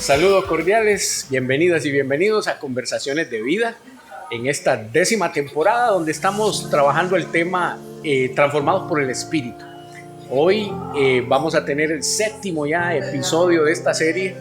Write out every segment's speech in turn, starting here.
Saludos cordiales, bienvenidas y bienvenidos a Conversaciones de Vida en esta 10ª temporada donde estamos trabajando el tema Transformados por el Espíritu. Hoy vamos a tener el 7º ya episodio de esta serie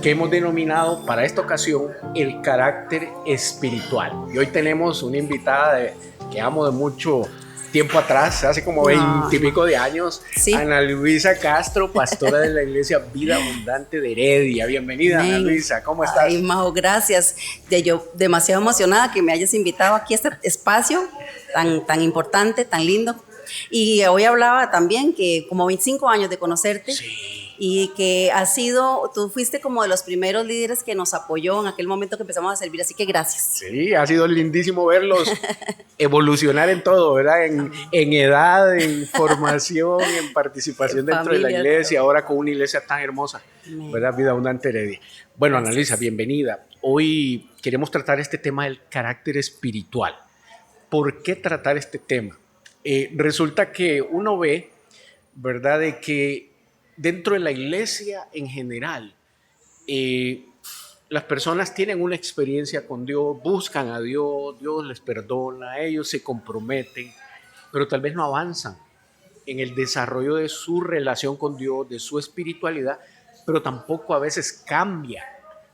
que hemos denominado para esta ocasión el carácter espiritual. Y hoy tenemos una invitada que amo de mucho tiempo atrás, hace como 20 y pico de años, ¿sí? Ana Luisa Castro, pastora de la Iglesia Vida Abundante de Heredia. Bienvenida, Ana Luisa, ¿cómo estás? Ay, Majo, gracias. Yo demasiado emocionada que me hayas invitado aquí a este espacio tan importante, tan lindo. Y hoy hablaba también que como 25 años de conocerte. Sí. Y que tú fuiste como de los primeros líderes que nos apoyó en aquel momento que empezamos a servir, así que gracias. Sí, ha sido lindísimo verlos evolucionar en todo, ¿verdad? En edad, en formación, en participación dentro de la iglesia, ahora con una iglesia tan hermosa, ¿verdad? Vida Abundante Heredia. Bueno, Ana Luisa, bienvenida. Hoy queremos tratar este tema del carácter espiritual. ¿Por qué tratar este tema? Resulta que uno ve, ¿verdad?, de que dentro de la iglesia en general, las personas tienen una experiencia con Dios, buscan a Dios, Dios les perdona, ellos se comprometen, pero tal vez no avanzan en el desarrollo de su relación con Dios, de su espiritualidad, pero tampoco a veces cambia,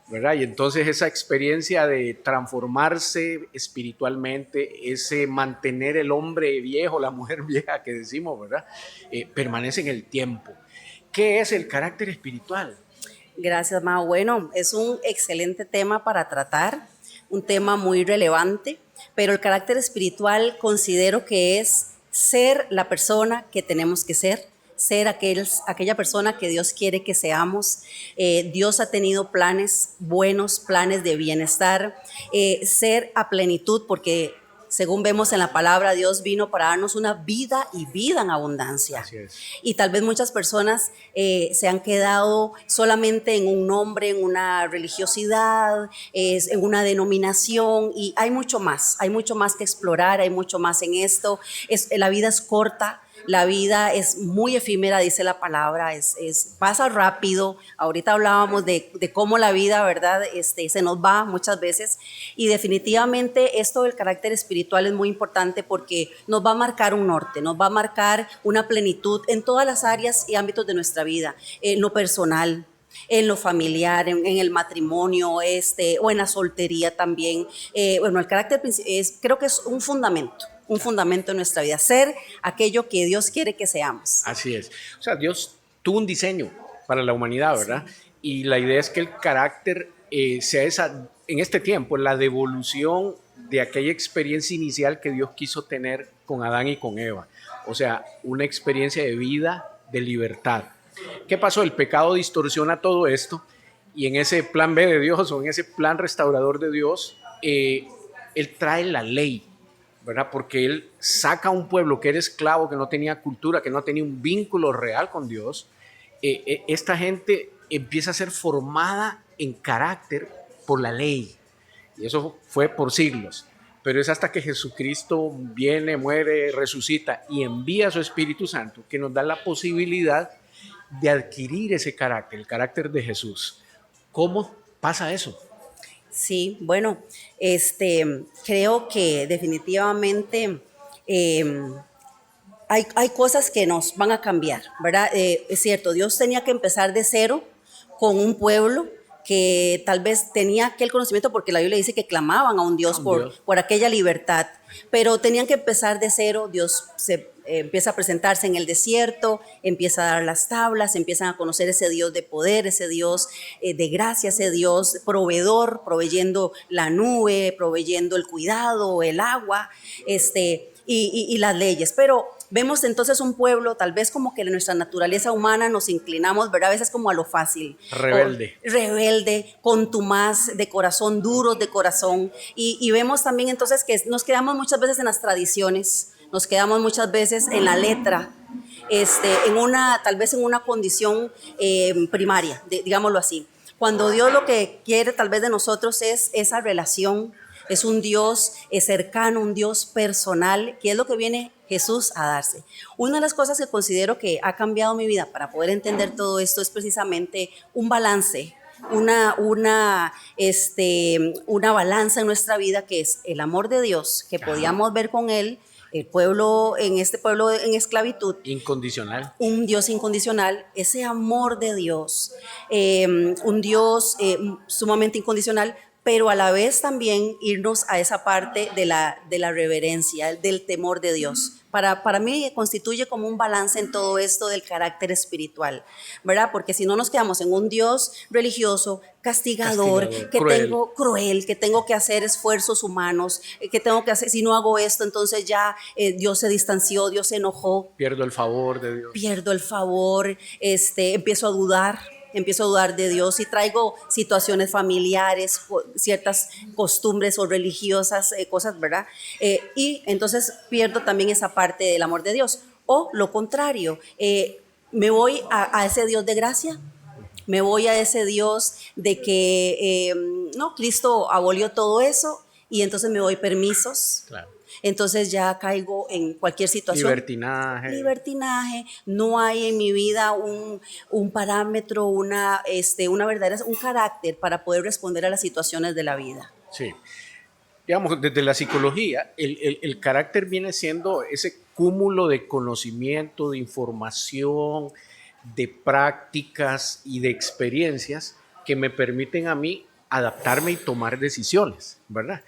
¿verdad? Y entonces esa experiencia de transformarse espiritualmente, ese mantener el hombre viejo, la mujer vieja que decimos, ¿verdad? Permanece en el tiempo. ¿Qué es el carácter espiritual? Gracias, Mao. Bueno, es un excelente tema para tratar, un tema muy relevante, pero el carácter espiritual considero que es ser la persona que tenemos que ser aquella persona que Dios quiere que seamos. Dios ha tenido planes buenos, planes de bienestar, ser a plenitud, porque según vemos en la palabra, Dios vino para darnos una vida y vida en abundancia. Así es. Y tal vez muchas personas se han quedado solamente en un nombre, en una religiosidad, en una denominación, y hay mucho más que explorar, hay mucho más en esto. La vida es corta. La vida es muy efímera, dice la palabra, pasa rápido. Ahorita hablábamos de cómo la vida, ¿verdad? Se nos va muchas veces, y definitivamente esto del carácter espiritual es muy importante porque nos va a marcar un norte, nos va a marcar una plenitud en todas las áreas y ámbitos de nuestra vida, en lo personal, en lo familiar, en el matrimonio, o en la soltería también. Bueno, el carácter creo que es un fundamento en nuestra vida, ser aquello que Dios quiere que seamos. Así es. O sea, Dios tuvo un diseño para la humanidad, ¿verdad? Sí. Y la idea es que el carácter sea en este tiempo, la devolución de aquella experiencia inicial que Dios quiso tener con Adán y con Eva. O sea, una experiencia de vida, de libertad. ¿Qué pasó? El pecado distorsiona todo esto, y en ese plan B de Dios, o en ese plan restaurador de Dios, Él trae la ley, ¿verdad? Porque Él saca a un pueblo que era esclavo, que no tenía cultura, que no tenía un vínculo real con Dios. Esta gente empieza a ser formada en carácter por la ley, y eso fue por siglos. Pero es hasta que Jesucristo viene, muere, resucita y envía a su Espíritu Santo que nos da la posibilidad de adquirir ese carácter, el carácter de Jesús. ¿Cómo pasa eso? Sí, bueno, creo que definitivamente hay cosas que nos van a cambiar, ¿verdad? Es cierto, Dios tenía que empezar de cero con un pueblo que tal vez tenía aquel conocimiento, porque la Biblia dice que clamaban a un Dios por aquella libertad, pero tenían que empezar de cero. Dios empieza a presentarse en el desierto, empieza a dar las tablas, empiezan a conocer ese Dios de poder, ese Dios de gracia, ese Dios proveedor, proveyendo la nube, proveyendo el cuidado, el agua, y las leyes. Pero vemos entonces un pueblo, tal vez como que en nuestra naturaleza humana nos inclinamos, ¿verdad? A veces como a lo fácil. Rebelde, contumaz de corazón, duros de corazón. Y vemos también entonces que nos quedamos muchas veces en las tradiciones, nos quedamos muchas veces en la letra, tal vez en una condición primaria, digámoslo así. Cuando Dios lo que quiere tal vez de nosotros es esa relación, es un Dios cercano, un Dios personal, que es lo que viene Jesús a darse. Una de las cosas que considero que ha cambiado mi vida para poder entender todo esto es precisamente un balance una balanza en nuestra vida, que es el amor de Dios, que podíamos ver con Él, el pueblo, en este pueblo en esclavitud. Incondicional. Un Dios incondicional, ese amor de Dios, un Dios sumamente incondicional, pero a la vez también irnos a esa parte de la reverencia, del temor de Dios. Para mí constituye como un balance en todo esto del carácter espiritual, ¿verdad? Porque si no nos quedamos en un Dios religioso, castigador, cruel, que tengo que hacer esfuerzos humanos, que tengo que hacer, si no hago esto, entonces ya Dios se distanció, Dios se enojó. Pierdo el favor de Dios. Pierdo el favor, empiezo a dudar de Dios y traigo situaciones familiares, ciertas costumbres o religiosas, cosas, ¿verdad? Y entonces pierdo también esa parte del amor de Dios. O lo contrario, me voy a ese Dios de gracia, me voy a ese Dios de que, no, Cristo abolió todo eso y entonces me doy permisos. Claro. Entonces ya caigo en cualquier situación. Libertinaje. No hay en mi vida un parámetro, una verdadera, un carácter para poder responder a las situaciones de la vida. Sí. Digamos, desde la psicología, el carácter viene siendo ese cúmulo de conocimiento, de información, de prácticas y de experiencias que me permiten a mí adaptarme y tomar decisiones, ¿verdad?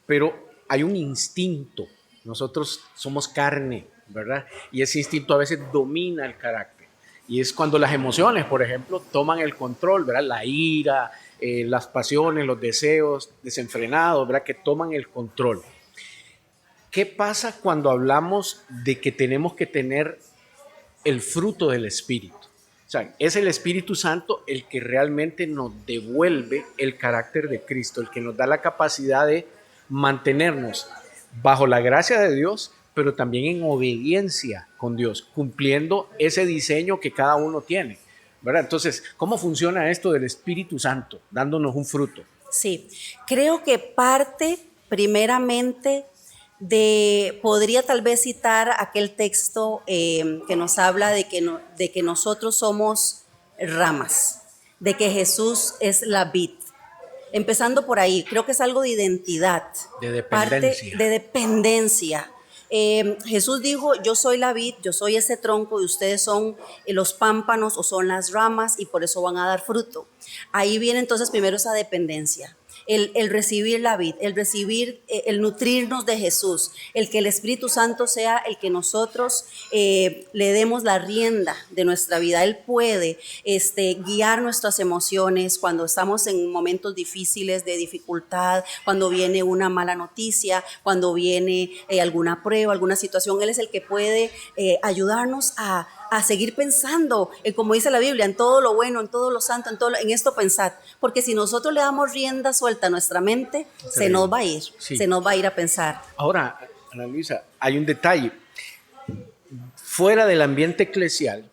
Pero hay un instinto, nosotros somos carne, ¿verdad? Y ese instinto a veces domina el carácter. Y es cuando las emociones, por ejemplo, toman el control, ¿verdad? La ira, las pasiones, los deseos desenfrenados, ¿verdad? Que toman el control. ¿Qué pasa cuando hablamos de que tenemos que tener el fruto del Espíritu? O sea, es el Espíritu Santo el que realmente nos devuelve el carácter de Cristo, el que nos da la capacidad de mantenernos bajo la gracia de Dios, pero también en obediencia con Dios, cumpliendo ese diseño que cada uno tiene, ¿verdad? Entonces, ¿cómo funciona esto del Espíritu Santo dándonos un fruto? Sí, creo que parte primeramente podría tal vez citar aquel texto que nos habla de que nosotros somos ramas, de que Jesús es la vid. Empezando por ahí, creo que es algo de identidad, de dependencia. Parte de dependencia. Jesús dijo, yo soy la vid, yo soy ese tronco y ustedes son los pámpanos o son las ramas y por eso van a dar fruto. Ahí viene entonces primero esa dependencia. El recibir la vid, el recibir, el nutrirnos de Jesús, el que el Espíritu Santo sea el que nosotros le demos la rienda de nuestra vida. Él puede guiar nuestras emociones cuando estamos en momentos difíciles, de dificultad, cuando viene una mala noticia, cuando viene alguna prueba, alguna situación. Él es el que puede ayudarnos a seguir pensando, como dice la Biblia, en todo lo bueno, en todo lo santo, en esto pensad. Porque si nosotros le damos rienda suelta a nuestra mente, se nos va a ir, sí. Se nos va a ir a pensar. Ahora, Ana Luisa, hay un detalle. Fuera del ambiente eclesial,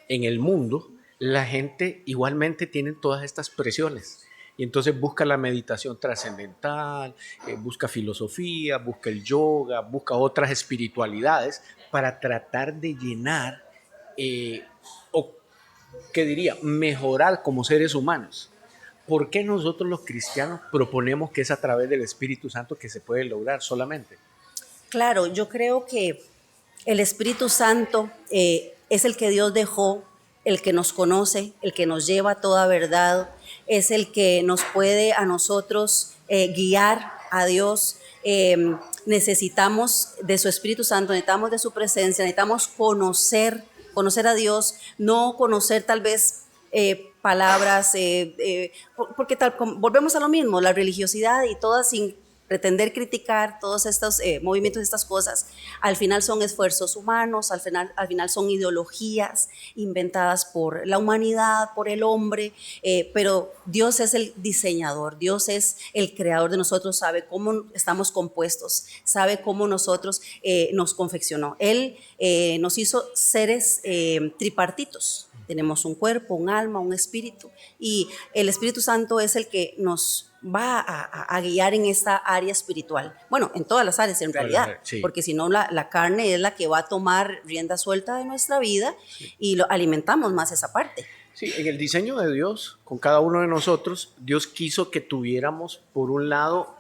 en el mundo, la gente igualmente tiene todas estas presiones. Y entonces busca la meditación trascendental, busca filosofía, busca el yoga, busca otras espiritualidades para tratar de llenar o, ¿qué diría?, mejorar como seres humanos. ¿Por qué nosotros los cristianos proponemos que es a través del Espíritu Santo que se puede lograr solamente? Claro, yo creo que el Espíritu Santo es el que Dios dejó, el que nos conoce, el que nos lleva a toda verdad, es el que nos puede a nosotros guiar a Dios. Necesitamos de su Espíritu Santo, necesitamos de su presencia, necesitamos conocer a Dios, no conocer tal vez palabras, porque volvemos a lo mismo, la religiosidad y todas sin pretender criticar todos estos movimientos, estas cosas, al final son esfuerzos humanos, al final son ideologías inventadas por la humanidad, por el hombre, pero Dios es el diseñador, Dios es el creador de nosotros, sabe cómo estamos compuestos, sabe cómo nosotros nos confeccionó. Él nos hizo seres tripartitos. Tenemos un cuerpo, un alma, un espíritu, y el Espíritu Santo es el que nos va a guiar en esta área espiritual. Bueno, en todas las áreas en realidad, sí. Porque si no la carne es la que va a tomar rienda suelta de nuestra vida, sí. Y alimentamos más esa parte. Sí, en el diseño de Dios, con cada uno de nosotros, Dios quiso que tuviéramos, por un lado,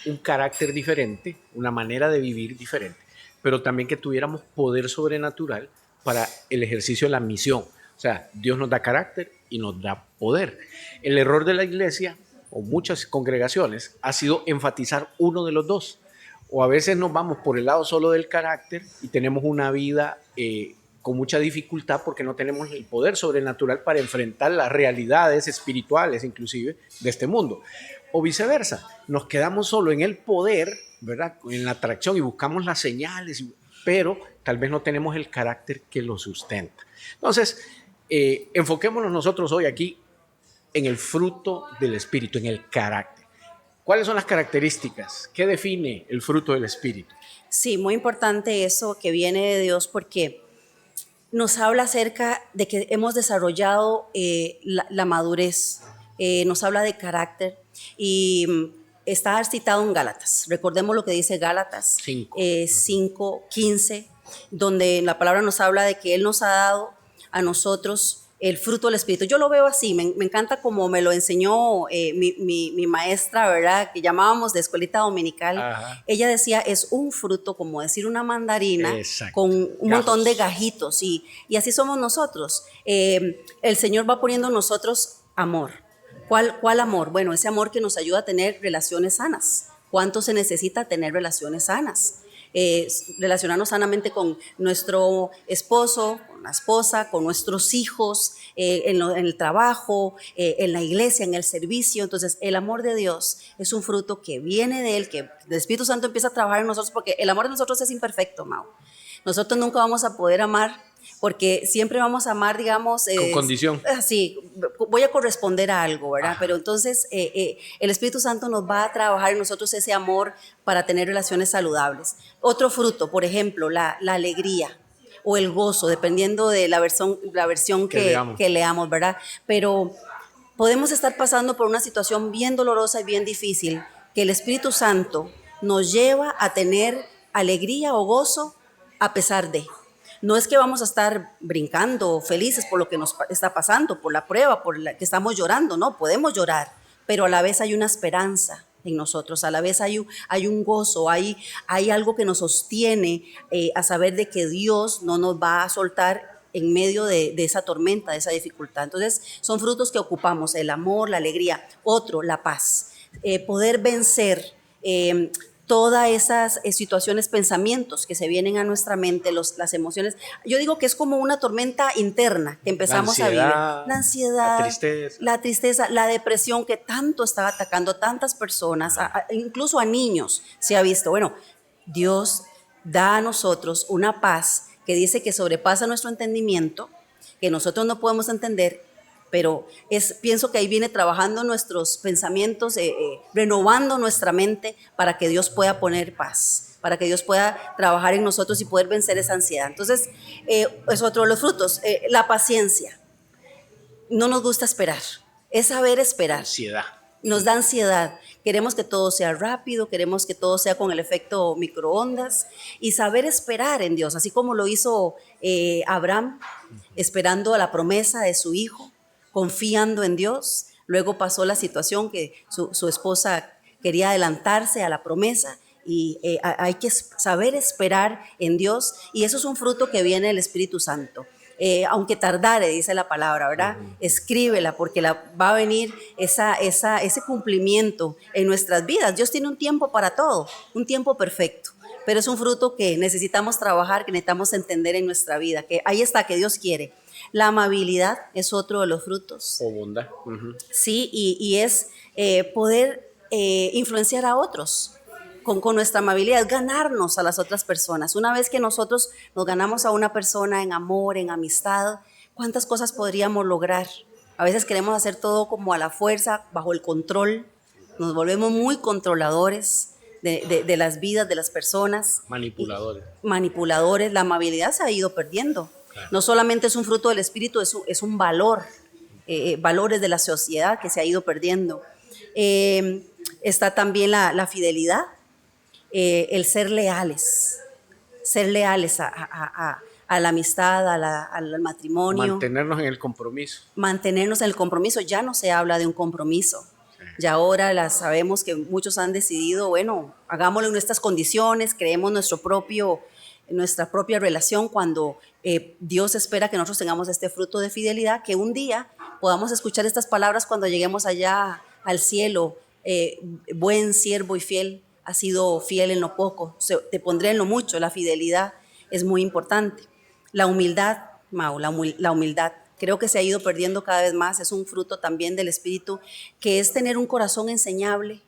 un carácter diferente, una manera de vivir diferente, pero también que tuviéramos poder sobrenatural para el ejercicio de la misión. O sea, Dios nos da carácter y nos da poder. El error de la iglesia, o muchas congregaciones, ha sido enfatizar uno de los dos. O a veces nos vamos por el lado solo del carácter y tenemos una vida con mucha dificultad porque no tenemos el poder sobrenatural para enfrentar las realidades espirituales inclusive de este mundo. O viceversa, nos quedamos solo en el poder, ¿verdad? En la atracción y buscamos las señales, pero tal vez no tenemos el carácter que lo sustenta. Entonces, enfoquémonos nosotros hoy aquí en el fruto del Espíritu, en el carácter. ¿Cuáles son las características? ¿Qué define el fruto del Espíritu? Sí, muy importante eso que viene de Dios porque nos habla acerca de que hemos desarrollado la madurez, nos habla de carácter y está citado en Gálatas. Recordemos lo que dice Gálatas 5:15, donde la palabra nos habla de que Él nos ha dado a nosotros el fruto del Espíritu. Yo lo veo así, me encanta como me lo enseñó mi maestra, ¿verdad? Que llamábamos de escuelita dominical. Ajá. Ella decía, es un fruto, como decir una mandarina, exacto, con un montón de gajitos, y así somos nosotros. El Señor va poniendo en nosotros amor. ¿Cuál amor? Bueno, ese amor que nos ayuda a tener relaciones sanas. ¿Cuánto se necesita tener relaciones sanas? Relacionarnos sanamente con nuestro esposo, con la esposa, con nuestros hijos, en el trabajo, en la iglesia, en el servicio. Entonces, el amor de Dios es un fruto que viene de Él, que el Espíritu Santo empieza a trabajar en nosotros, porque el amor de nosotros es imperfecto, Mau. Nosotros nunca vamos a poder amar, porque siempre vamos a amar, digamos... con condición. Sí, voy a corresponder a algo, ¿verdad? Pero entonces el Espíritu Santo nos va a trabajar en nosotros ese amor para tener relaciones saludables. Otro fruto, por ejemplo, la alegría o el gozo, dependiendo de la versión que leamos, ¿verdad? Pero podemos estar pasando por una situación bien dolorosa y bien difícil, que el Espíritu Santo nos lleva a tener alegría o gozo a pesar de. No es que vamos a estar brincando felices por lo que nos está pasando, por la prueba, por la que estamos llorando, no, podemos llorar, pero a la vez hay una esperanza en nosotros, a la vez hay un gozo, hay algo que nos sostiene a saber de que Dios no nos va a soltar en medio de esa tormenta, de esa dificultad. Entonces son frutos que ocupamos, el amor, la alegría. Otro, la paz, poder vencer todas esas situaciones, pensamientos que se vienen a nuestra mente, las emociones. Yo digo que es como una tormenta interna que empezamos a vivir. La ansiedad, la tristeza, la depresión que tanto está atacando a tantas personas, incluso a niños se ha visto. Bueno, Dios da a nosotros una paz que dice que sobrepasa nuestro entendimiento, que nosotros no podemos entender, pero pienso que ahí viene trabajando nuestros pensamientos, renovando nuestra mente para que Dios pueda poner paz, para que Dios pueda trabajar en nosotros y poder vencer esa ansiedad. Entonces, es otro de los frutos, la paciencia. No nos gusta esperar, es saber esperar. Ansiedad. Nos da ansiedad, queremos que todo sea rápido, queremos que todo sea con el efecto microondas, y saber esperar en Dios, así como lo hizo Abraham, esperando a la promesa de su hijo, confiando en Dios. Luego pasó la situación que su esposa quería adelantarse a la promesa, y hay que saber esperar en Dios, y eso es un fruto que viene del Espíritu Santo. Aunque tardare, dice la palabra, ¿verdad? Escríbela, porque va a venir ese cumplimiento en nuestras vidas. Dios tiene un tiempo para todo, un tiempo perfecto, pero es un fruto que necesitamos trabajar, que necesitamos entender en nuestra vida, que ahí está, que Dios quiere. La amabilidad es otro de los frutos. O bondad. Sí, y es poder influenciar a otros. Con nuestra amabilidad, ganarnos a las otras personas. Una vez que nosotros nos ganamos a una persona en amor, en amistad, ¿cuántas cosas podríamos lograr? A veces queremos hacer todo como a la fuerza, bajo el control. Nos volvemos muy controladores de las vidas de las personas. Manipuladores. La amabilidad se ha ido perdiendo. Claro. No solamente es un fruto del Espíritu, es un valor, valores de la sociedad que se ha ido perdiendo. Está también la fidelidad. El ser leales a la amistad, al matrimonio. Mantenernos en el compromiso. Mantenernos en el compromiso. Ya no se habla de un compromiso. Ya ahora sabemos que muchos han decidido, bueno, hagámoslo en nuestras condiciones, creemos nuestra propia relación, cuando Dios espera que nosotros tengamos este fruto de fidelidad, que un día podamos escuchar estas palabras cuando lleguemos allá al cielo. Buen siervo y fiel, has sido fiel en lo poco, te pondré en lo mucho. La fidelidad es muy importante. La humildad, Mau, la humildad. Creo que se ha ido perdiendo cada vez más, es un fruto también del Espíritu, que es tener un corazón enseñable.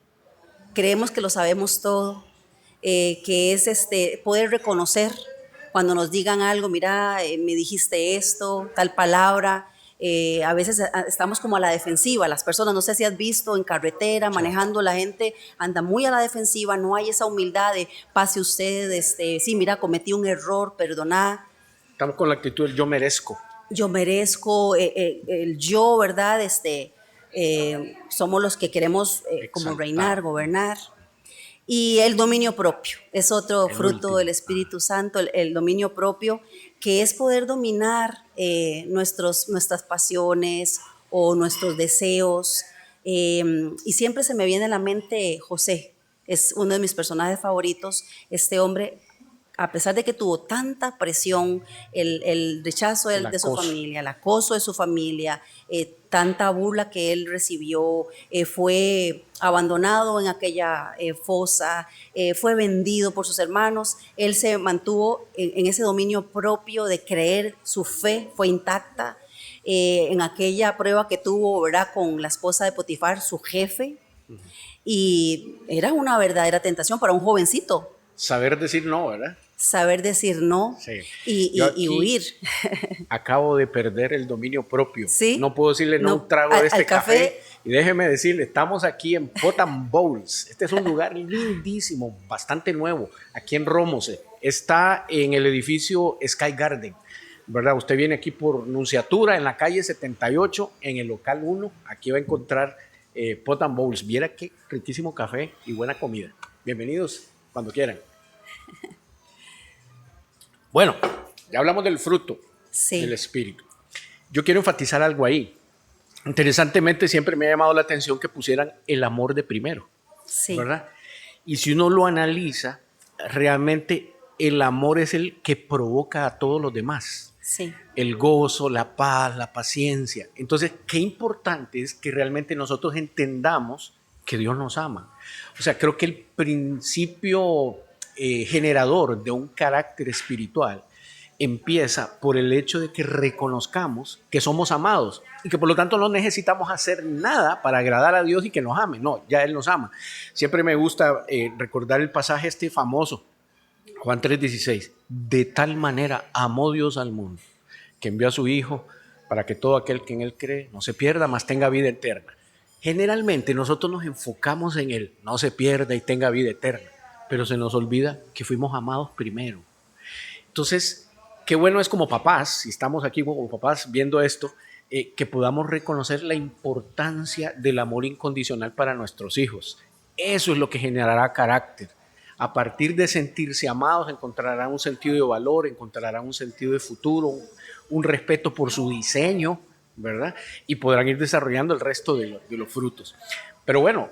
Creemos que lo sabemos todo, que es poder reconocer cuando nos digan algo, mira, me dijiste esto, tal palabra. A veces estamos como a la defensiva, las personas, no sé si has visto en carretera, manejando, la gente anda muy a la defensiva, no hay esa humildad de pase usted, sí, mira, cometí un error, perdoná. Estamos con la actitud del yo merezco. Yo merezco, el yo, ¿verdad? Somos los que queremos como reinar, gobernar. Y el dominio propio es otro fruto del Espíritu Santo, el dominio propio, que es poder dominar nuestras pasiones o nuestros deseos. Y siempre se me viene a la mente José, es uno de mis personajes favoritos. Este hombre, a pesar de que tuvo tanta presión, el rechazo de su familia, el acoso de su familia, tanta burla que él recibió, fue abandonado en aquella fosa, fue vendido por sus hermanos, él se mantuvo en ese dominio propio de creer, su fe fue intacta. En aquella prueba que tuvo, ¿verdad?, con la esposa de Potifar, su jefe, y era una verdadera tentación para un jovencito. Saber decir no, ¿verdad? Saber decir no, sí. y huir. Acabo de perder el dominio propio. ¿Sí? No puedo decirle no un trago de este café. Y déjeme decirle, estamos aquí en Pot and Bowls. Este es un lugar lindísimo, bastante nuevo, aquí en Romose. Está en el edificio Sky Garden, ¿verdad? Usted viene aquí por Nunciatura, en la calle 78, en el local 1. Aquí va a encontrar Pot and Bowls. Viera qué riquísimo café y buena comida. Bienvenidos cuando quieran. Bueno, ya hablamos del fruto del Espíritu. Yo quiero enfatizar algo ahí. Interesantemente, siempre me ha llamado la atención que pusieran el amor de primero, ¿verdad? Y si uno lo analiza, realmente el amor es el que provoca a todos los demás. Sí. El gozo, la paz, la paciencia. Entonces, qué importante es que realmente nosotros entendamos que Dios nos ama. O sea, creo que el principio generador de un carácter espiritual empieza por el hecho de que reconozcamos que somos amados y que por lo tanto no necesitamos hacer nada para agradar a Dios y que nos ame. No, ya Él nos ama. Siempre me gusta recordar el pasaje famoso, Juan 3:16. De tal manera amó Dios al mundo que envió a su Hijo para que todo aquel que en Él cree no se pierda, mas tenga vida eterna. Generalmente nosotros nos enfocamos en Él, no se pierda y tenga vida eterna, pero se nos olvida que fuimos amados primero. Entonces, qué bueno es como papás, si estamos aquí como papás viendo esto, que podamos reconocer la importancia del amor incondicional para nuestros hijos. Eso es lo que generará carácter. A partir de sentirse amados, encontrarán un sentido de valor, encontrarán un sentido de futuro, un respeto por su diseño, ¿verdad? Y podrán ir desarrollando el resto de los frutos. Pero bueno,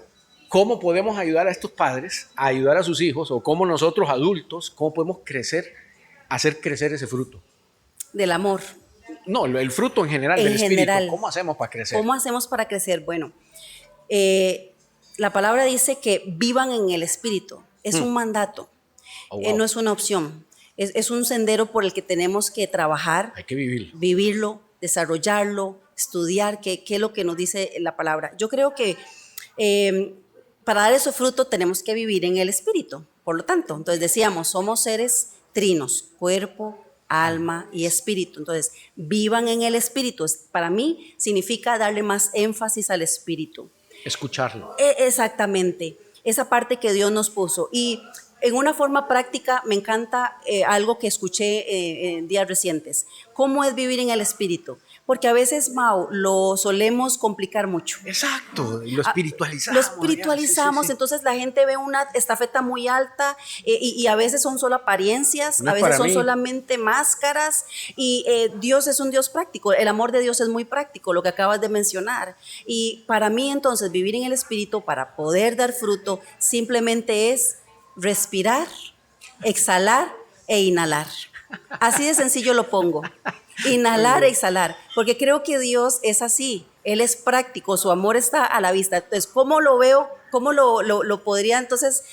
¿cómo podemos ayudar a estos padres a ayudar a sus hijos? O cómo nosotros adultos, ¿cómo podemos hacer crecer ese fruto? Del amor. No, el fruto en general del Espíritu. ¿Cómo hacemos para crecer? ¿Cómo hacemos para crecer? Bueno, la palabra dice que vivan en el Espíritu. Es un mandato. Oh, wow. No es una opción. Es un sendero por el que tenemos que trabajar. Hay que vivirlo. Vivirlo, desarrollarlo, estudiar qué es lo que nos dice la palabra. Yo creo que para dar ese fruto tenemos que vivir en el Espíritu. Por lo tanto, entonces decíamos, somos seres trinos, cuerpo, alma y espíritu. Entonces, vivan en el Espíritu. Para mí significa darle más énfasis al Espíritu. Escucharlo. Exactamente. Esa parte que Dios nos puso. Y en una forma práctica me encanta algo que escuché en días recientes. ¿Cómo es vivir en el Espíritu? Porque a veces, Mau, lo solemos complicar mucho. Exacto, y lo espiritualizamos. Lo espiritualizamos, Sí. entonces la gente ve una estafeta muy alta y a veces son solo apariencias, No a es veces para son mí. solamente máscaras y Dios es un Dios práctico, el amor de Dios es muy práctico, lo que acabas de mencionar. Y para mí entonces vivir en el Espíritu para poder dar fruto simplemente es respirar, exhalar e inhalar. Así de sencillo lo pongo. Inhalar e exhalar, porque creo que Dios es así, Él es práctico, su amor está a la vista. Entonces, ¿cómo lo veo? ¿Cómo lo podría entonces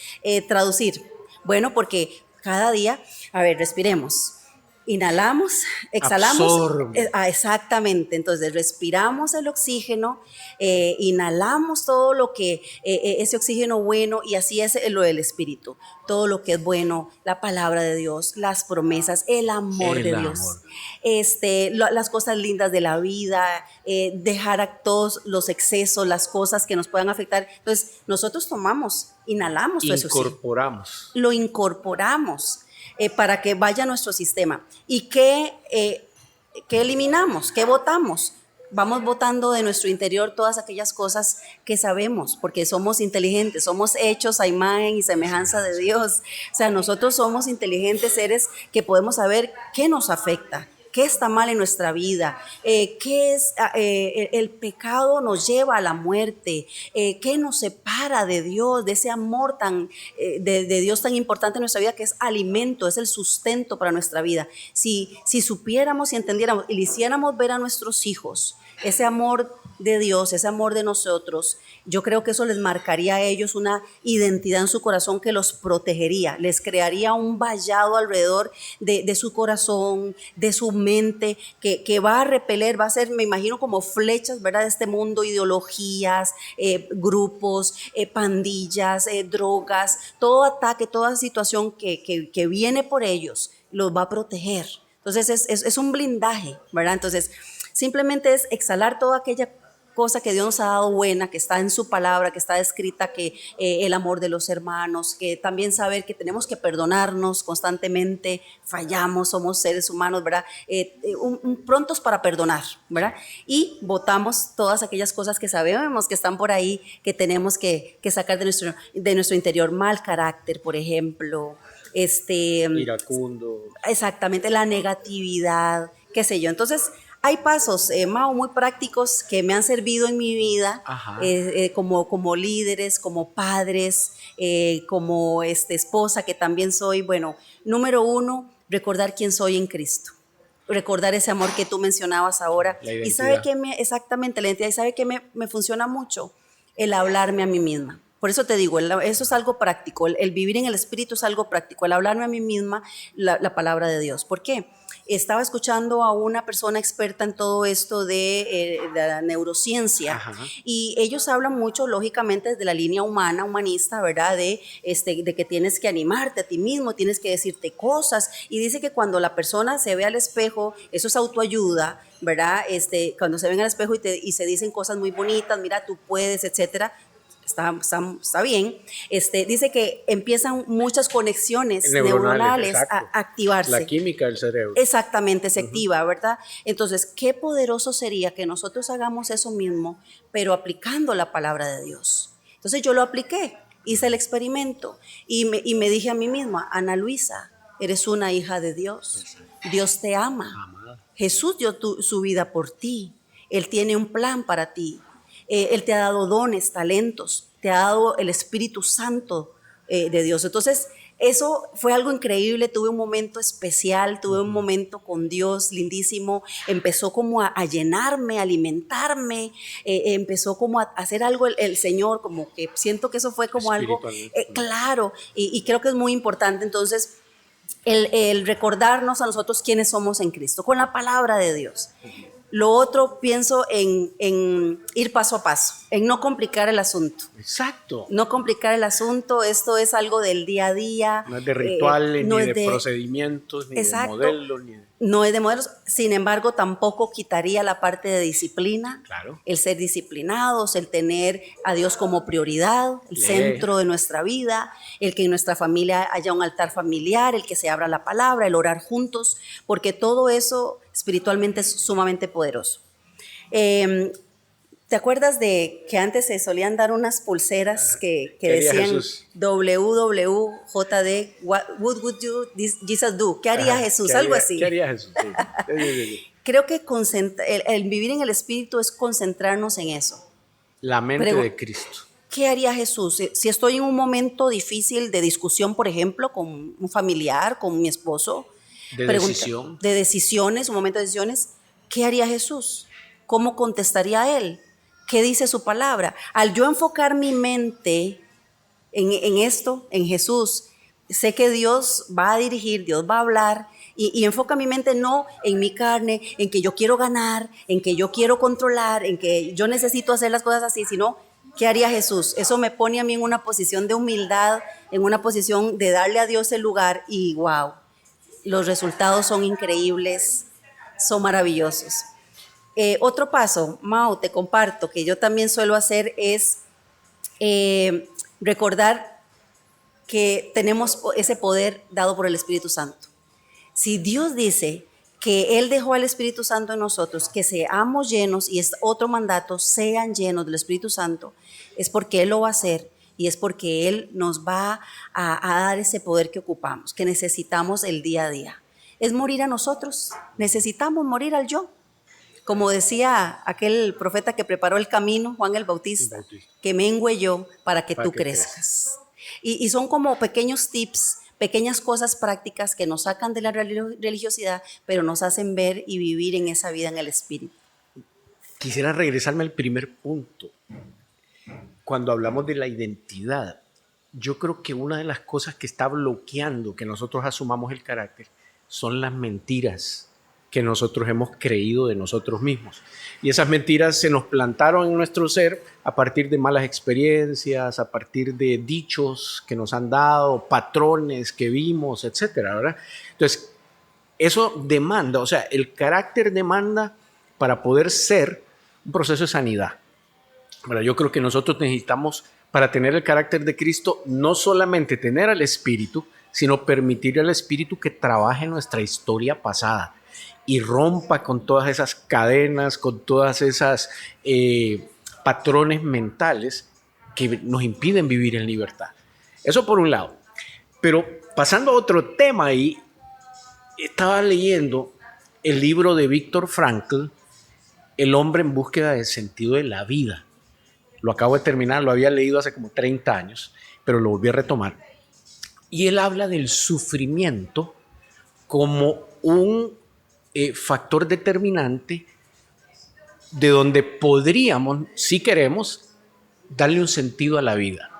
traducir? Bueno, porque cada día, a ver, respiremos. Inhalamos, exhalamos. Absorbe. Exactamente, entonces respiramos el oxígeno, inhalamos todo lo que, ese oxígeno bueno, y así es lo del espíritu, todo lo que es bueno, la palabra de Dios, las promesas, el amor de Dios, las cosas lindas de la vida, dejar a todos los excesos, las cosas que nos puedan afectar. Entonces nosotros tomamos, inhalamos todo eso, Incorporamos. lo incorporamos para que vaya a nuestro sistema. ¿Y qué eliminamos? ¿Qué votamos? Vamos votando de nuestro interior todas aquellas cosas que sabemos, porque somos inteligentes, somos hechos a imagen y semejanza de Dios. O sea, nosotros somos inteligentes seres que podemos saber qué nos afecta, qué está mal en nuestra vida, qué es el pecado nos lleva a la muerte, qué nos separa de Dios, de ese amor de Dios tan importante en nuestra vida, que es alimento, es el sustento para nuestra vida. Si supiéramos y entendiéramos y le hiciéramos ver a nuestros hijos ese amor de Dios, ese amor de nosotros, yo creo que eso les marcaría a ellos una identidad en su corazón que los protegería, les crearía un vallado alrededor de su corazón, de su mente, que va a repeler, va a ser, me imagino, como flechas, ¿verdad?, de este mundo, ideologías, grupos, pandillas, drogas, todo ataque, toda situación que viene por ellos, los va a proteger. Entonces es un blindaje, ¿verdad? Entonces simplemente es exhalar toda aquella cosa que Dios nos ha dado buena, que está en su palabra, que está escrita, que el amor de los hermanos, que también saber que tenemos que perdonarnos constantemente, fallamos, somos seres humanos, ¿verdad? Prontos para perdonar, ¿verdad? Y botamos todas aquellas cosas que sabemos que están por ahí, que tenemos que sacar de nuestro interior, mal carácter, por ejemplo, iracundo. exactamente, la negatividad, qué sé yo. Entonces, hay pasos, Mao, muy prácticos que me han servido en mi vida, como líderes, como padres, como esposa que también soy. Bueno, número 1, recordar quién soy en Cristo. Recordar ese amor que tú mencionabas ahora. Y sabe que exactamente, la identidad, y sabe que me funciona mucho el hablarme a mí misma. Por eso te digo, eso es algo práctico, el vivir en el Espíritu es algo práctico, el hablarme a mí misma la palabra de Dios. ¿Por qué? Estaba escuchando a una persona experta en todo esto de la neurociencia. Ajá. Y ellos hablan mucho, lógicamente, desde la línea humanista, ¿verdad? De que tienes que animarte a ti mismo, tienes que decirte cosas. Y dice que cuando la persona se ve al espejo, eso es autoayuda, ¿verdad? Cuando se ven al espejo y se dicen cosas muy bonitas, mira, tú puedes, etcétera. Está bien. Dice que empiezan muchas conexiones neuronales a activarse. La química del cerebro. Exactamente, se activa, ¿verdad? Entonces, qué poderoso sería que nosotros hagamos eso mismo, pero aplicando la palabra de Dios. Entonces yo lo apliqué, hice el experimento y me dije a mí misma, Ana Luisa, eres una hija de Dios. Dios te ama. Jesús dio su vida por ti. Él tiene un plan para ti. Él te ha dado dones, talentos, te ha dado el Espíritu Santo de Dios. Entonces, eso fue algo increíble, tuve un momento especial, tuve un momento con Dios lindísimo, empezó como a llenarme, a alimentarme, empezó como a hacer algo el Señor, como que siento que eso fue como algo claro, y creo que es muy importante. Entonces, el recordarnos a nosotros quiénes somos en Cristo, con la palabra de Dios. Lo otro, pienso en ir paso a paso, en no complicar el asunto. Exacto. No complicar el asunto, esto es algo del día a día. No es de rituales, ni de procedimientos, ni de modelos. No es de modelos, sin embargo, tampoco quitaría la parte de disciplina. Claro. El ser disciplinados, el tener a Dios como prioridad, el centro de nuestra vida, el que en nuestra familia haya un altar familiar, el que se abra la palabra, el orar juntos, porque todo eso espiritualmente es sumamente poderoso. ¿Te acuerdas de que antes se solían dar unas pulseras que decían Jesús? WWJD, what would Jesus do? ¿Qué haría Jesús? Algo así. ¿Qué haría Jesús? Sí. Creo que el vivir en el Espíritu es concentrarnos en eso. La mente de Cristo. ¿Qué haría Jesús? Si estoy en un momento difícil de discusión, por ejemplo, con un familiar, con mi esposo. De decisiones, un momento de decisiones. ¿Qué haría Jesús? ¿Cómo contestaría Él? ¿Qué dice su palabra? Al yo enfocar mi mente en esto, en Jesús, sé que Dios va a dirigir, Dios va a hablar y enfoca mi mente no en mi carne, en que yo quiero ganar, en que yo quiero controlar, en que yo necesito hacer las cosas así, sino ¿qué haría Jesús? Eso me pone a mí en una posición de humildad, en una posición de darle a Dios el lugar y wow, los resultados son increíbles, son maravillosos. Otro paso, Mau, te comparto, que yo también suelo hacer es recordar que tenemos ese poder dado por el Espíritu Santo. Si Dios dice que Él dejó al Espíritu Santo en nosotros, que seamos llenos, y es otro mandato, sean llenos del Espíritu Santo, es porque Él lo va a hacer y es porque Él nos va a dar ese poder que ocupamos, que necesitamos el día a día. Es morir a nosotros, necesitamos morir al yo. Como decía aquel profeta que preparó el camino, Juan el Bautista, que mengüe yo para que tú crezcas. Y son como pequeños tips, pequeñas cosas prácticas que nos sacan de la religiosidad, pero nos hacen ver y vivir en esa vida en el Espíritu. Quisiera regresarme al primer punto. Cuando hablamos de la identidad, yo creo que una de las cosas que está bloqueando que nosotros asumamos el carácter son las mentiras que nosotros hemos creído de nosotros mismos. Y esas mentiras se nos plantaron en nuestro ser a partir de malas experiencias, a partir de dichos que nos han dado, patrones que vimos, etcétera, ¿verdad? Entonces, eso demanda, o sea, el carácter demanda para poder ser un proceso de sanidad. Bueno, yo creo que nosotros necesitamos, para tener el carácter de Cristo, no solamente tener al Espíritu, sino permitir al Espíritu que trabaje en nuestra historia pasada y rompa con todas esas cadenas, con todas esas patrones mentales que nos impiden vivir en libertad. Eso por un lado. Pero pasando a otro tema ahí, estaba leyendo el libro de Viktor Frankl, El hombre en búsqueda del sentido de la vida. Lo acabo de terminar, lo había leído hace como 30 años, pero lo volví a retomar. Y él habla del sufrimiento como un factor determinante de donde podríamos, si queremos, darle un sentido a la vida.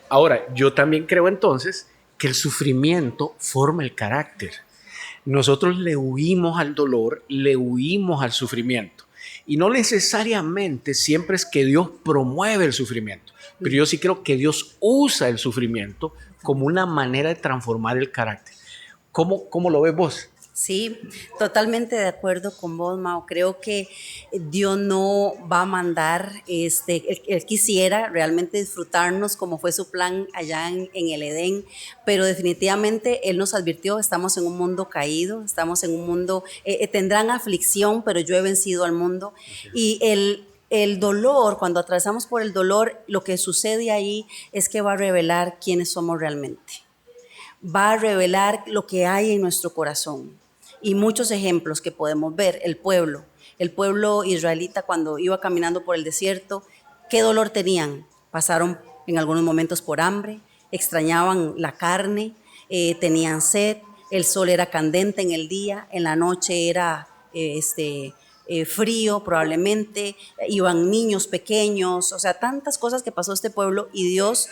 Ahora, yo también creo entonces que el sufrimiento forma el carácter. Nosotros le huimos al dolor, le huimos al sufrimiento. Y no necesariamente siempre es que Dios promueve el sufrimiento, pero yo sí creo que Dios usa el sufrimiento como una manera de transformar el carácter. ¿Cómo lo ves vos? Sí, totalmente de acuerdo con vos, Mao. Creo que Dios no va a mandar, él quisiera realmente disfrutarnos como fue su plan allá en el Edén, pero definitivamente Él nos advirtió, estamos en un mundo caído, estamos en un mundo, tendrán aflicción, pero yo he vencido al mundo. Y el dolor, cuando atravesamos por el dolor, lo que sucede ahí es que va a revelar quiénes somos realmente. Va a revelar lo que hay en nuestro corazón. Y muchos ejemplos que podemos ver. El pueblo israelita cuando iba caminando por el desierto, ¿qué dolor tenían? Pasaron en algunos momentos por hambre, extrañaban la carne, tenían sed, el sol era candente en el día, en la noche era frío probablemente, iban niños pequeños, o sea, tantas cosas que pasó este pueblo y Dios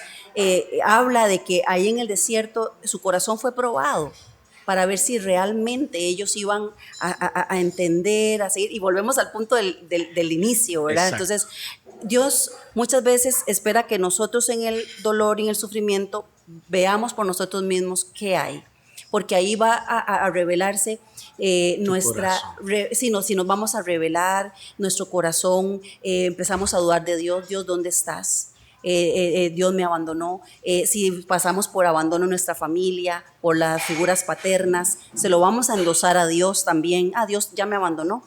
habla de que ahí en el desierto su corazón fue probado para ver si realmente ellos iban a entender, a seguir, y volvemos al punto del inicio, ¿verdad? Exacto. Entonces, Dios muchas veces espera que nosotros en el dolor y en el sufrimiento veamos por nosotros mismos qué hay, porque ahí va a revelarse nuestra, si nos vamos a revelar nuestro corazón, empezamos a dudar de Dios, Dios, ¿dónde estás? Dios me abandonó. Si pasamos por abandono en nuestra familia, por las figuras paternas, se lo vamos a endosar a Dios también. Dios ya me abandonó.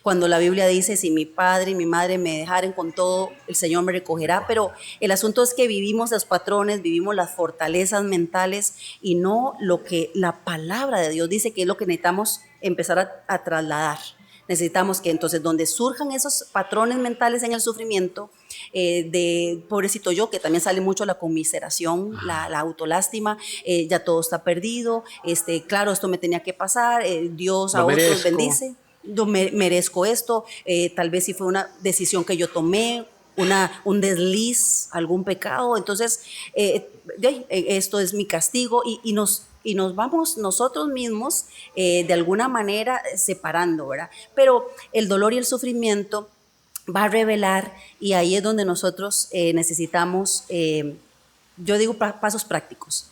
Cuando la Biblia dice, si mi padre y mi madre me dejaren con todo, el Señor me recogerá. Pero el asunto es que vivimos los patrones, vivimos las fortalezas mentales y no lo que la palabra de Dios dice que es lo que necesitamos empezar a trasladar. Necesitamos que entonces donde surjan esos patrones mentales en el sufrimiento, de pobrecito yo, que también sale mucho la conmiseración, la autolástima, ya todo está perdido, claro, esto me tenía que pasar, Dios a otros bendice. Yo merezco esto, tal vez si fue una decisión que yo tomé, un desliz, algún pecado, entonces esto es mi castigo y nos vamos nosotros mismos de alguna manera separando, ¿verdad? Pero el dolor y el sufrimiento va a revelar y ahí es donde nosotros necesitamos, yo digo pasos prácticos.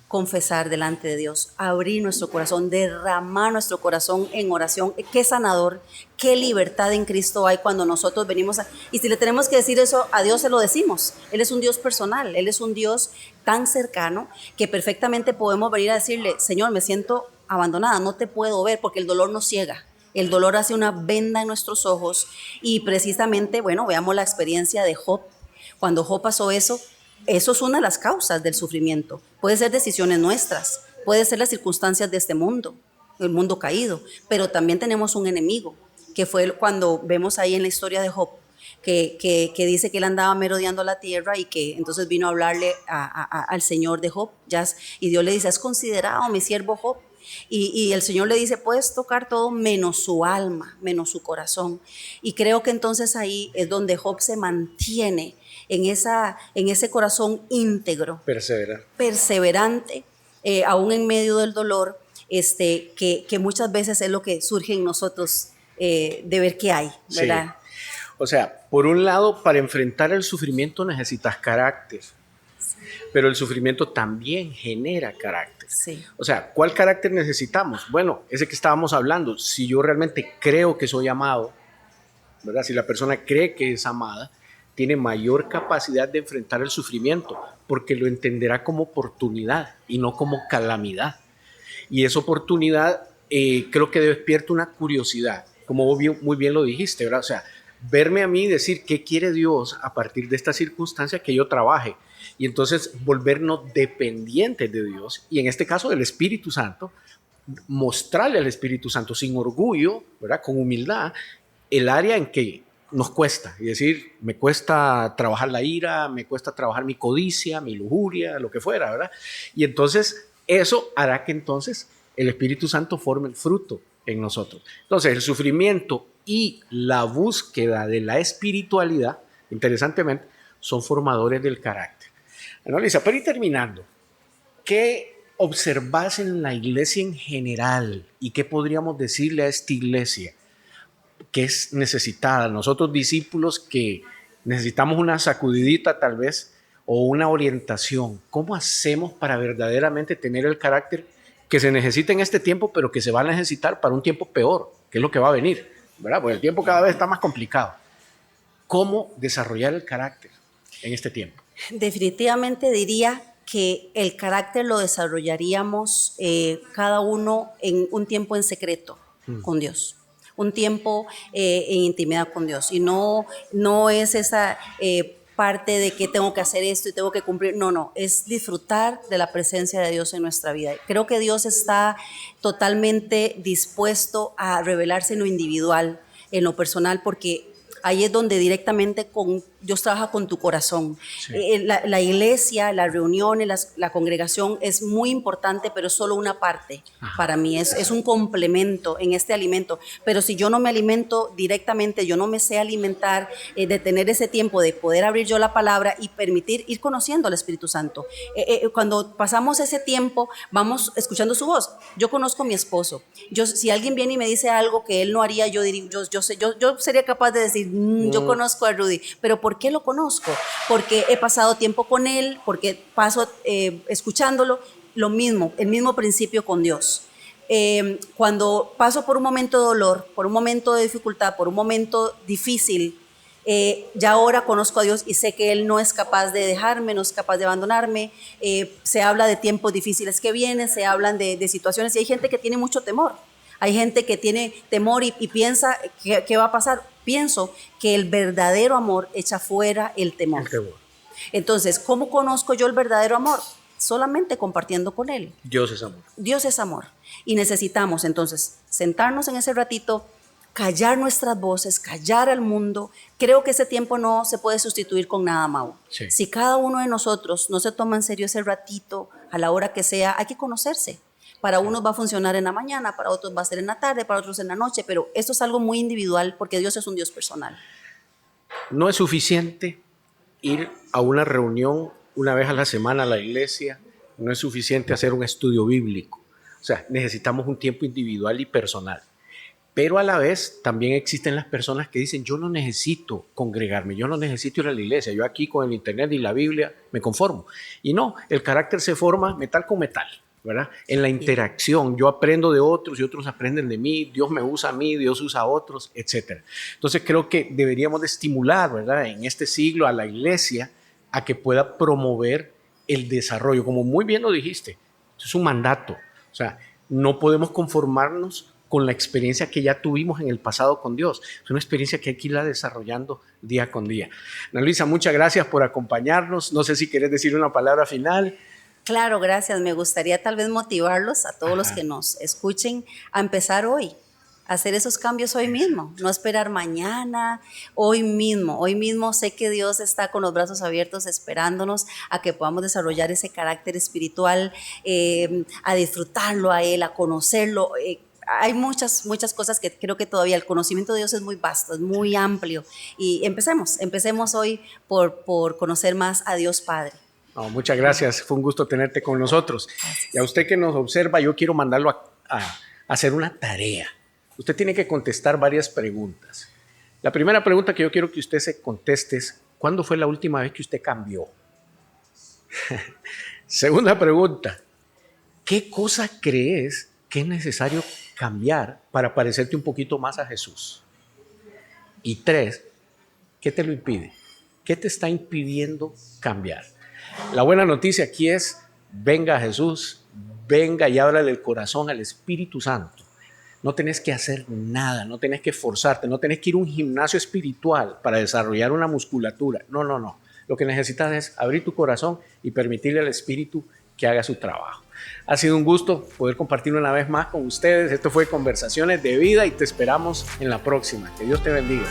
Confesar delante de Dios, abrir nuestro corazón, derramar nuestro corazón en oración. Qué sanador, qué libertad en Cristo hay cuando nosotros venimos y si le tenemos que decir eso a Dios, se lo decimos. Él es un Dios personal, Él es un Dios tan cercano que perfectamente podemos venir a decirle, Señor, me siento abandonada, no te puedo ver, porque el dolor nos ciega. El dolor hace una venda en nuestros ojos y precisamente, bueno, veamos la experiencia de Job. Cuando Job pasó eso es una de las causas del sufrimiento. Puede ser decisiones nuestras, puede ser las circunstancias de este mundo, el mundo caído, pero también tenemos un enemigo, que fue cuando vemos ahí en la historia de Job, que dice que él andaba merodeando la tierra y que entonces vino a hablarle al Señor de Job, y Dios le dice, ¿has considerado a mi siervo Job? Y el Señor le dice, puedes tocar todo menos su alma, menos su corazón. Y creo que entonces ahí es donde Job se mantiene en ese corazón íntegro, perseverante, aún en medio del dolor, que muchas veces es lo que surge en nosotros de ver qué hay, ¿verdad? Sí. O sea, por un lado, para enfrentar el sufrimiento necesitas carácter, pero el sufrimiento también genera carácter. Sí. O sea, ¿cuál carácter necesitamos? Bueno, ese que estábamos hablando, si yo realmente creo que soy amado, ¿verdad? Si la persona cree que es amada, tiene mayor capacidad de enfrentar el sufrimiento, porque lo entenderá como oportunidad y no como calamidad. Y esa oportunidad creo que despierta una curiosidad, como muy bien lo dijiste, ¿verdad? O sea, verme a mí y decir qué quiere Dios a partir de esta circunstancia que yo trabaje. Y entonces volvernos dependientes de Dios, y en este caso del Espíritu Santo, mostrarle al Espíritu Santo sin orgullo, ¿verdad? Con humildad, el área en que nos cuesta, y decir, me cuesta trabajar la ira, me cuesta trabajar mi codicia, mi lujuria, lo que fuera, ¿verdad? Y entonces eso hará que entonces el Espíritu Santo forme el fruto en nosotros. Entonces el sufrimiento y la búsqueda de la espiritualidad, interesantemente, son formadores del carácter. Bueno, Lisa, para ir terminando, ¿qué observas en la iglesia en general y qué podríamos decirle a esta iglesia que es necesitada? Nosotros discípulos que necesitamos una sacudidita tal vez o una orientación. ¿Cómo hacemos para verdaderamente tener el carácter que se necesita en este tiempo, pero que se va a necesitar para un tiempo peor, que es lo que va a venir, ¿verdad? Porque el tiempo cada vez está más complicado. ¿Cómo desarrollar el carácter en este tiempo? Definitivamente diría que el carácter lo desarrollaríamos cada uno en un tiempo en secreto con Dios. Un tiempo en intimidad con Dios. Y no es esa parte de que tengo que hacer esto y tengo que cumplir. No, es disfrutar de la presencia de Dios en nuestra vida. Creo que Dios está totalmente dispuesto a revelarse en lo individual, en lo personal, porque ahí es donde directamente Dios trabaja con tu corazón. Sí. La iglesia, las reuniones, la congregación es muy importante, pero es solo una parte. Ajá. Para mí es un complemento en este alimento. Pero si yo no me alimento directamente, yo no me sé alimentar, de tener ese tiempo de poder abrir yo la palabra y permitir ir conociendo al Espíritu Santo. Cuando pasamos ese tiempo, vamos escuchando su voz. Yo conozco a mi esposo. Si alguien viene y me dice algo que él no haría, yo sería capaz de decir, yo conozco a Rudy, pero ¿por qué lo conozco? Porque he pasado tiempo con él, porque paso escuchándolo, el mismo principio con Dios. Cuando paso por un momento de dolor, por un momento de dificultad, por un momento difícil, Ya ahora conozco a Dios y sé que Él no es capaz de dejarme, no es capaz de abandonarme. Se habla de tiempos difíciles que vienen, se hablan de situaciones, y hay gente que tiene mucho temor. Hay gente que tiene temor y piensa ¿qué va a pasar? Pienso que el verdadero amor echa fuera el temor. Entonces, ¿cómo conozco yo el verdadero amor? Solamente compartiendo con Él. Dios es amor. Dios es amor. Y necesitamos entonces sentarnos en ese ratito, callar nuestras voces, callar al mundo. Creo que ese tiempo no se puede sustituir con nada, Mau. Sí. Si cada uno de nosotros no se toma en serio ese ratito, a la hora que sea, hay que conocerse. Para unos va a funcionar en la mañana, para otros va a ser en la tarde, para otros en la noche, pero esto es algo muy individual porque Dios es un Dios personal. No es suficiente ir a una reunión una vez a la semana a la iglesia, no es suficiente hacer un estudio bíblico. O sea, necesitamos un tiempo individual y personal. Pero a la vez también existen las personas que dicen, yo no necesito congregarme, yo no necesito ir a la iglesia, yo aquí con el internet y la Biblia me conformo. Y no, el carácter se forma metal con metal, ¿verdad? En la interacción, yo aprendo de otros y otros aprenden de mí, Dios me usa a mí, Dios usa a otros, etc. Entonces creo que deberíamos de estimular, ¿verdad?, en este siglo a la iglesia a que pueda promover el desarrollo. Como muy bien lo dijiste, es un mandato. O sea, no podemos conformarnos con la experiencia que ya tuvimos en el pasado con Dios. Es una experiencia que hay que irla desarrollando día con día. Ana Luisa, muchas gracias por acompañarnos. No sé si quieres decir una palabra final. Claro, gracias. Me gustaría tal vez motivarlos a todos los que nos escuchen a empezar hoy, a hacer esos cambios hoy mismo, no esperar mañana, hoy mismo. Hoy mismo sé que Dios está con los brazos abiertos esperándonos a que podamos desarrollar ese carácter espiritual, a disfrutarlo a Él, a conocerlo. Hay muchas cosas que creo que todavía el conocimiento de Dios es muy vasto, es muy amplio. Y empecemos hoy por conocer más a Dios Padre. No, muchas gracias, fue un gusto tenerte con nosotros. Gracias. Y a usted que nos observa, yo quiero mandarlo a hacer una tarea. Usted tiene que contestar varias preguntas. La primera pregunta que yo quiero que usted se conteste es, ¿cuándo fue la última vez que usted cambió? Segunda pregunta, ¿qué cosa crees que es necesario cambiar para parecerte un poquito más a Jesús? Y 3, ¿qué te lo impide? ¿Qué te está impidiendo cambiar? La buena noticia aquí es, venga a Jesús, venga y ábrale el corazón al Espíritu Santo. No tenés que hacer nada, no tenés que esforzarte, no tenés que ir a un gimnasio espiritual para desarrollar una musculatura. No. Lo que necesitas es abrir tu corazón y permitirle al Espíritu que haga su trabajo. Ha sido un gusto poder compartir una vez más con ustedes. Esto fue Conversaciones de Vida y te esperamos en la próxima. Que Dios te bendiga.